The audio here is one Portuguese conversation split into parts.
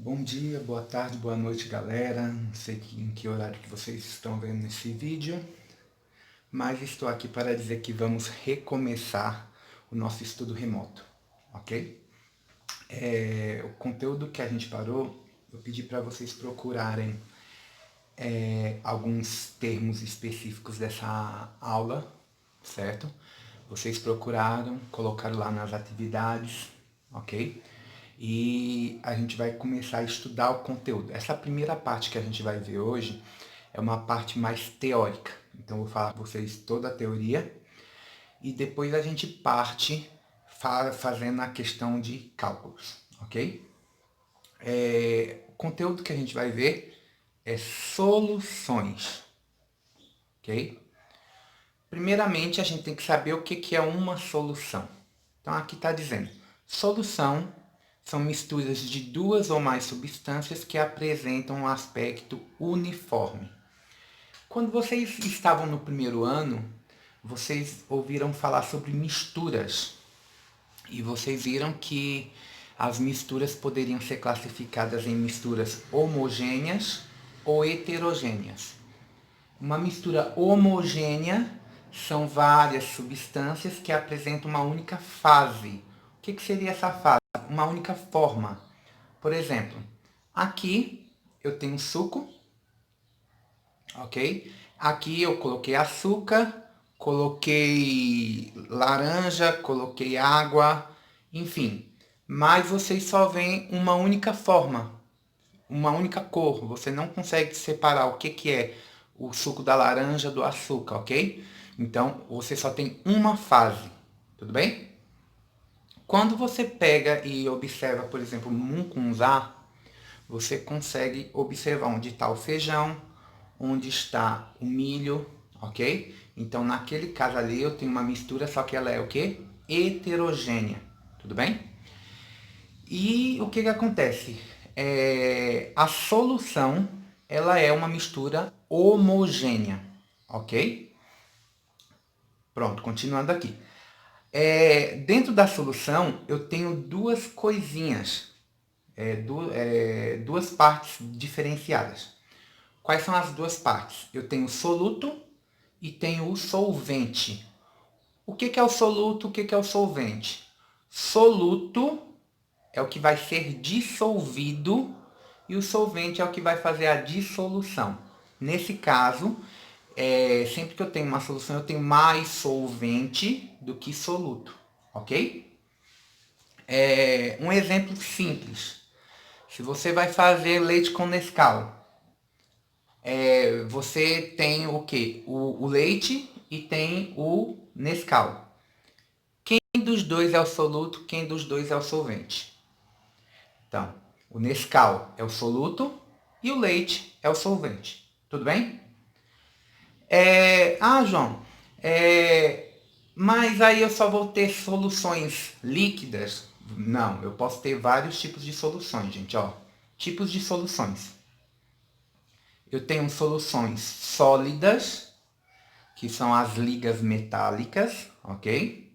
Bom dia, boa tarde, boa noite, galera. Não sei em que horário que vocês estão vendo esse vídeo, mas estou aqui para dizer que vamos recomeçar o nosso estudo remoto, ok? O conteúdo que a gente parou, eu pedi para vocês procurarem alguns termos específicos dessa aula, certo? Vocês procuraram, colocaram lá nas atividades, ok? E a gente vai começar a estudar o conteúdo. Essa primeira parte que a gente vai ver hoje é uma parte mais teórica. Então eu vou falar para vocês toda a teoria e depois a gente parte fazendo a questão de cálculos, ok? O conteúdo que a gente vai ver é soluções, ok? Primeiramente, a gente tem que saber o que é uma solução. Então, aqui está dizendo, solução são misturas de duas ou mais substâncias que apresentam um aspecto uniforme. Quando vocês estavam no primeiro ano, vocês ouviram falar sobre misturas. E vocês viram que as misturas poderiam ser classificadas em misturas homogêneas ou heterogêneas. Uma mistura homogênea são várias substâncias que apresentam uma única fase. O que seria essa fase? Uma única forma. Por exemplo, aqui eu tenho suco, ok? Aqui eu coloquei açúcar, coloquei laranja, coloquei água, enfim. Mas vocês só veem uma única forma, uma única cor. Você não consegue separar o que é o suco da laranja do açúcar, ok? Então, você só tem uma fase, tudo bem? Quando você pega e observa, por exemplo, mungunzá, você consegue observar onde está o feijão, onde está o milho, ok? Então, naquele caso ali, eu tenho uma mistura, só que ela é o quê? Heterogênea, tudo bem? E o que acontece? A solução, ela é uma mistura homogênea, ok? Pronto, continuando aqui. Dentro da solução, eu tenho duas coisinhas, duas partes diferenciadas. Quais são as duas partes? Eu tenho o soluto e tenho o solvente. O que é o soluto? O que é o solvente? Soluto é o que vai ser dissolvido e o solvente é o que vai fazer a dissolução. Nesse caso, sempre que eu tenho uma solução, eu tenho mais solvente do que soluto, ok? Um exemplo simples. Se você vai fazer leite com Nescau, você tem o quê? O leite e tem o Nescau. Quem dos dois é o soluto, quem dos dois é o solvente? Então, o Nescau é o soluto e o leite é o solvente. Tudo bem? João, mas aí eu só vou ter soluções líquidas? Não, eu posso ter vários tipos de soluções, gente. Ó, tipos de soluções. Eu tenho soluções sólidas, que são as ligas metálicas, ok?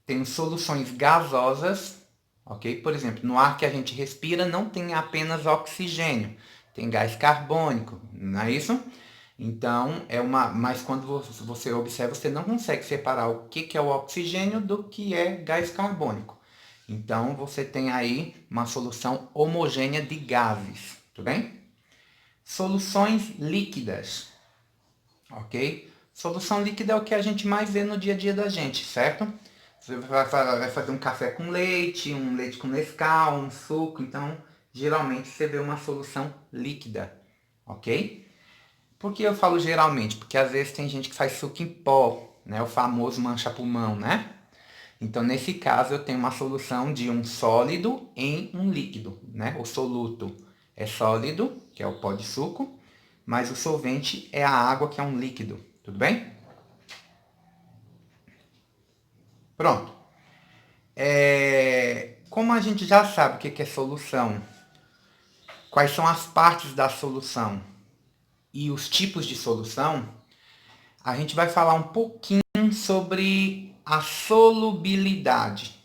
Tenho soluções gasosas, ok? Por exemplo, no ar que a gente respira não tem apenas oxigênio, tem gás carbônico, não é isso? Então, mas quando você observa, você não consegue separar o que é o oxigênio do que é gás carbônico. Então, você tem aí uma solução homogênea de gases, tudo bem? Soluções líquidas, ok? Solução líquida é o que a gente mais vê no dia a dia da gente, certo? Você vai fazer um café com leite, um leite com Nescau, um suco, então geralmente você vê uma solução líquida, ok? Por que eu falo geralmente? Porque às vezes tem gente que faz suco em pó, né? O famoso mancha-pulmão, né? Então nesse caso eu tenho uma solução de um sólido em um líquido, né? O soluto é sólido, que é o pó de suco, mas o solvente é a água, que é um líquido, tudo bem? Pronto. Como a gente já sabe o que é solução, quais são as partes da solução e os tipos de solução, a gente vai falar um pouquinho sobre a solubilidade,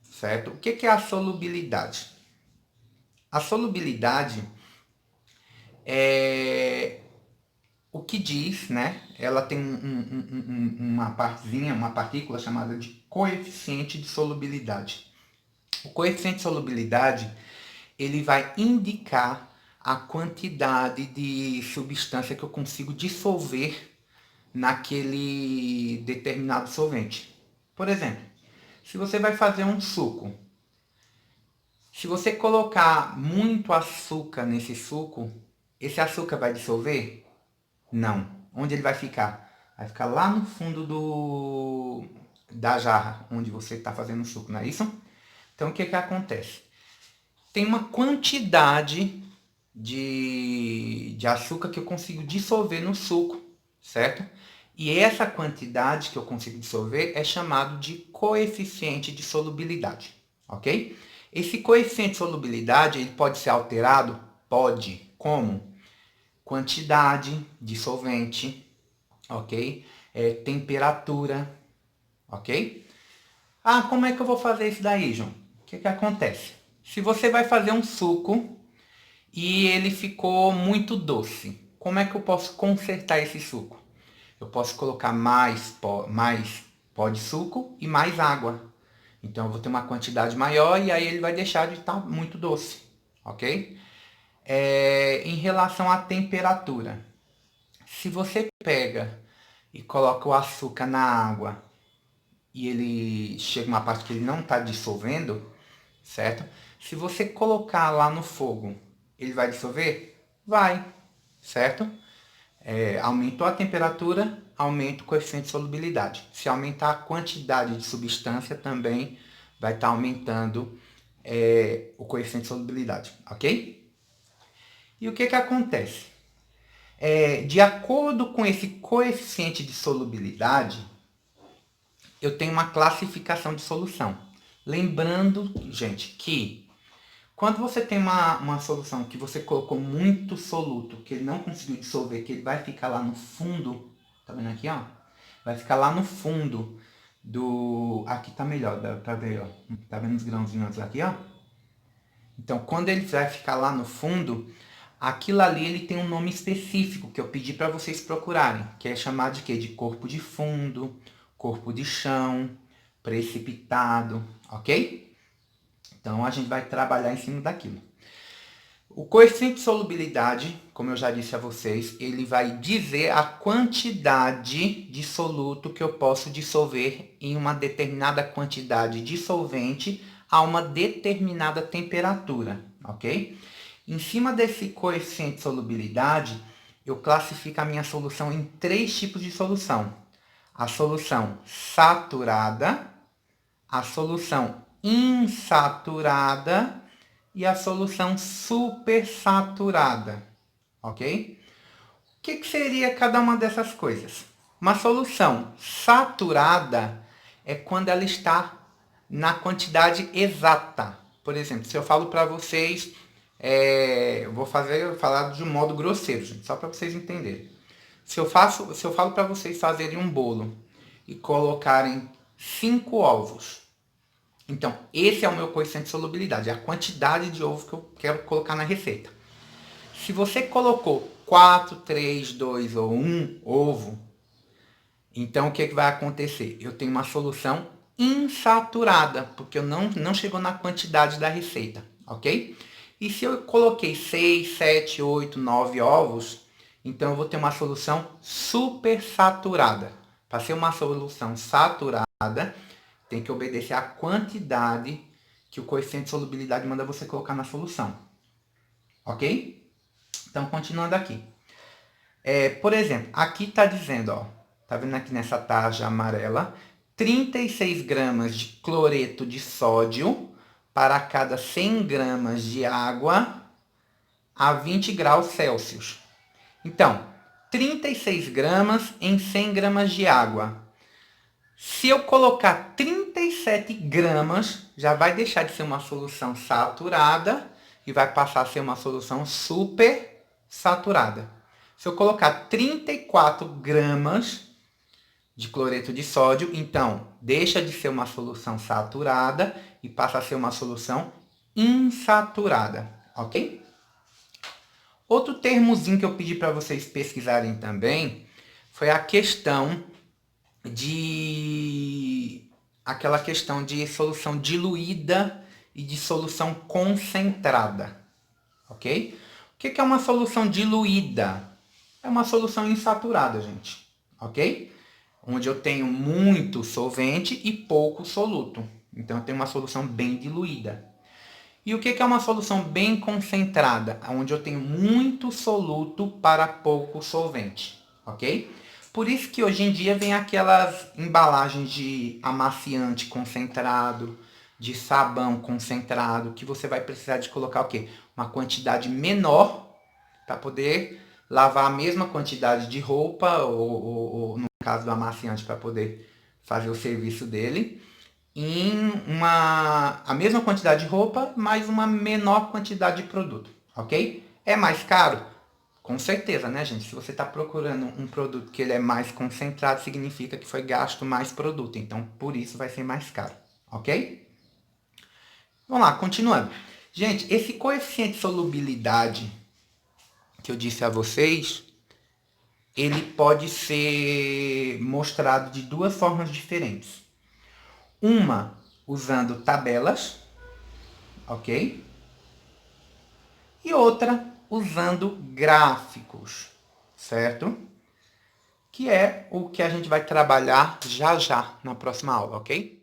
certo? O que é a solubilidade? A solubilidade é o que diz, né? Ela tem uma partezinha, uma partícula chamada de coeficiente de solubilidade. O coeficiente de solubilidade, ele vai indicar a quantidade de substância que eu consigo dissolver naquele determinado solvente. Por exemplo, se você vai fazer um suco, se você colocar muito açúcar nesse suco, esse açúcar vai dissolver? Não. Onde ele vai ficar? Vai ficar lá no fundo da jarra, onde você está fazendo o suco, não é isso? Então, o que acontece? Tem uma quantidade de açúcar que eu consigo dissolver no suco, certo? E essa quantidade que eu consigo dissolver é chamado de coeficiente de solubilidade, ok? Esse coeficiente de solubilidade, ele pode ser alterado? Pode. Como? Quantidade de solvente, ok? Temperatura, ok? Ah, como é que eu vou fazer isso daí, João? O que acontece? Se você vai fazer um suco e ele ficou muito doce, como é que eu posso consertar esse suco? Eu posso colocar mais pó de suco e mais água. Então eu vou ter uma quantidade maior e aí ele vai deixar de estar muito doce, ok? Em relação à temperatura, se você pega e coloca o açúcar na água e ele chega uma parte que ele não está dissolvendo, certo? Se você colocar lá no fogo, ele vai dissolver? Vai, certo? Aumentou a temperatura, aumenta o coeficiente de solubilidade. Se aumentar a quantidade de substância, também vai estar aumentando o coeficiente de solubilidade, ok? E o que acontece? De acordo com esse coeficiente de solubilidade, eu tenho uma classificação de solução. Lembrando, gente, que quando você tem uma solução que você colocou muito soluto, que ele não conseguiu dissolver, que ele vai ficar lá no fundo, tá vendo aqui, ó? Vai ficar lá no fundo do... Aqui tá melhor, dá pra ver, ó. Tá vendo os grãozinhos aqui, ó? Então, quando ele vai ficar lá no fundo, aquilo ali ele tem um nome específico que eu pedi para vocês procurarem, que é chamado de quê? De corpo de fundo, corpo de chão, precipitado, ok? Então, a gente vai trabalhar em cima daquilo. O coeficiente de solubilidade, como eu já disse a vocês, ele vai dizer a quantidade de soluto que eu posso dissolver em uma determinada quantidade de solvente a uma determinada temperatura, ok? Em cima desse coeficiente de solubilidade, eu classifico a minha solução em 3 tipos de solução. A solução saturada, a solução insaturada e a solução supersaturada, ok? O que seria cada uma dessas coisas? Uma solução saturada é quando ela está na quantidade exata. Por exemplo, se eu falo para vocês, eu vou falar de um modo grosseiro, gente, só para vocês entenderem. Se eu falo para vocês fazerem um bolo e colocarem 5 ovos, então, esse é o meu coeficiente de solubilidade, é a quantidade de ovo que eu quero colocar na receita. Se você colocou 4, 3, 2 ou 1 ovo, então o que vai acontecer? Eu tenho uma solução insaturada, porque eu não chegou na quantidade da receita, ok? E se eu coloquei 6, 7, 8, 9 ovos, então eu vou ter uma solução supersaturada. Para ser uma solução saturada, tem que obedecer à quantidade que o coeficiente de solubilidade manda você colocar na solução. Ok? Então, continuando aqui. Por exemplo, aqui está dizendo, ó, tá vendo aqui nessa tarja amarela, 36 gramas de cloreto de sódio para cada 100 gramas de água a 20 graus Celsius. Então, 36 gramas em 100 gramas de água. Se eu colocar 37 gramas, já vai deixar de ser uma solução saturada e vai passar a ser uma solução super saturada. Se eu colocar 34 gramas de cloreto de sódio, então deixa de ser uma solução saturada e passa a ser uma solução insaturada. ok? Outro termozinho que eu pedi para vocês pesquisarem também foi a questão aquela questão de solução diluída e de solução concentrada, ok? O que é uma solução diluída? É uma solução insaturada, gente, ok? Onde eu tenho muito solvente e pouco soluto. Então eu tenho uma solução bem diluída. E o que é uma solução bem concentrada? Onde eu tenho muito soluto para pouco solvente, ok? Por isso que hoje em dia vem aquelas embalagens de amaciante concentrado, de sabão concentrado, que você vai precisar de colocar o quê? Uma quantidade menor para poder lavar a mesma quantidade de roupa, ou no caso do amaciante, para poder fazer o serviço dele, em a mesma quantidade de roupa, mas uma menor quantidade de produto, ok? É mais caro? Com certeza, né, gente? Se você está procurando um produto que ele é mais concentrado, significa que foi gasto mais produto. Então, por isso vai ser mais caro, ok? Vamos lá, continuando. Gente, esse coeficiente de solubilidade que eu disse a vocês, ele pode ser mostrado de duas formas diferentes. Uma, usando tabelas, ok? E outra, usando gráficos, certo? Que é o que a gente vai trabalhar já já na próxima aula, ok?